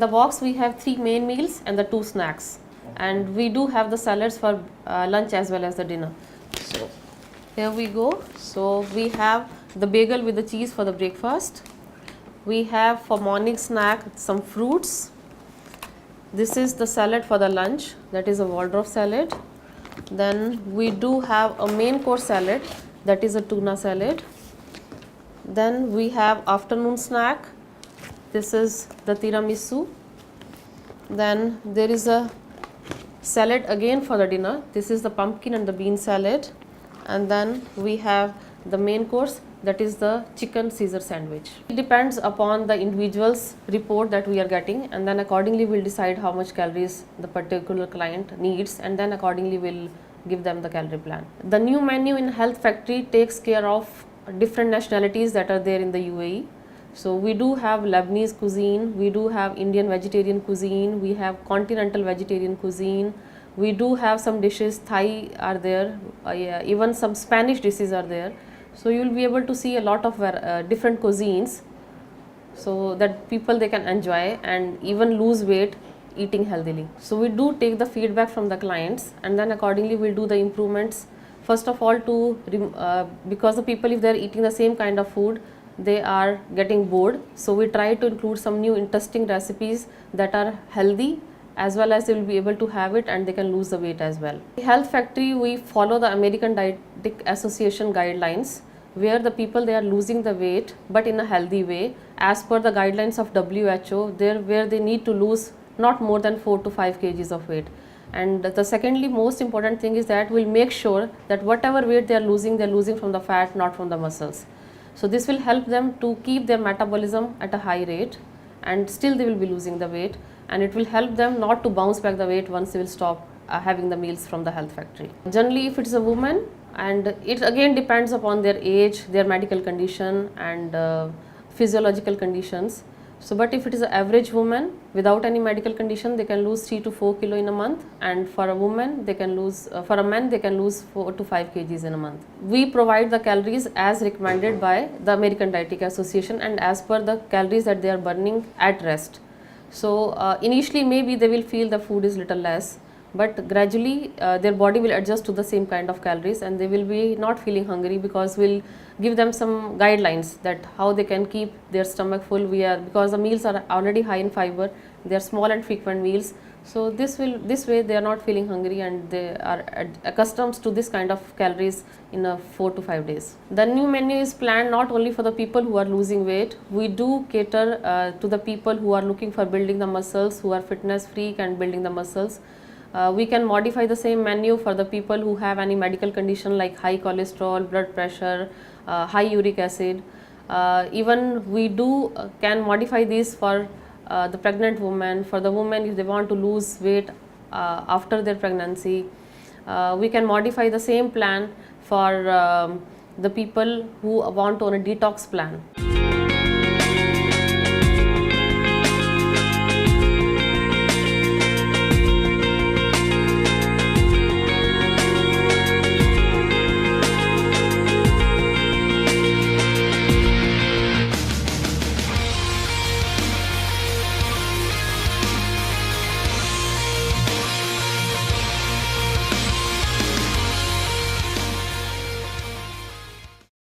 the box we have 3 main meals and the 2 snacks, and we do have the salads for lunch as well as the dinner. So here we go. So we have the bagel with the cheese for the breakfast. We have for morning snack some fruits. This is the salad for the lunch, that is a Waldorf salad. Then we do have a main course salad, that is a tuna salad. Then we have afternoon snack. This is the tiramisu. Then there is a salad again for the dinner. This is the pumpkin and the bean salad. And then we have the main course, that is the chicken Caesar sandwich. It depends upon the individual's report that we are getting, and then accordingly we'll decide how much calories the particular client needs, and then accordingly we'll give them the calorie plan. The new menu in Health Factory takes care of different nationalities that are there in the UAE. So we do have Lebanese cuisine, we do have Indian vegetarian cuisine, we have continental vegetarian cuisine, we do have some dishes, Thai are there, even some Spanish dishes are there. So you will be able to see a lot of different cuisines, so that people they can enjoy and even lose weight eating healthily. So we do take the feedback from the clients, and then accordingly we'll do the improvements. First of all, because the people, if they are eating the same kind of food, they are getting bored. So we try to include some new interesting recipes that are healthy, as well as they will be able to have it and they can lose the weight as well. In Health Factory, we follow the American Dietetic Association guidelines, where the people they are losing the weight but in a healthy way as per the guidelines of WHO, where they need to lose not more than 4 to 5 kgs of weight. And the secondly most important thing is that we'll make sure that whatever weight they are losing, they're losing from the fat, not from the muscles. So this will help them to keep their metabolism at a high rate, and still they will be losing the weight, and it will help them not to bounce back the weight once they will stop having the meals from the Health Factory. Generally, if it's a woman, and it again depends upon their age, their medical condition and physiological conditions. So but if it is an average woman without any medical condition, they can lose 3 to 4 kilo in a month, and for a woman they can lose, for a man they can lose 4 to 5 kgs in a month. We provide the calories as recommended by the American Dietetic Association and as per the calories that they are burning at rest. So initially maybe they will feel the food is little less, but gradually their body will adjust to the same kind of calories and they will be not feeling hungry, because we'll give them some guidelines that how they can keep their stomach full. Because the meals are already high in fiber, they are small and frequent meals, so this way they are not feeling hungry and they are accustomed to this kind of calories in a 4 to 5 days. The new menu is planned not only for the people who are losing weight, we do cater to the people who are looking for building the muscles, who are fitness freak and building the muscles. We can modify the same menu for the people who have any medical condition like high cholesterol, blood pressure, high uric acid. Even we can modify these for the pregnant woman, for the women if they want to lose weight after their pregnancy. We can modify the same plan for the people who want on a detox plan.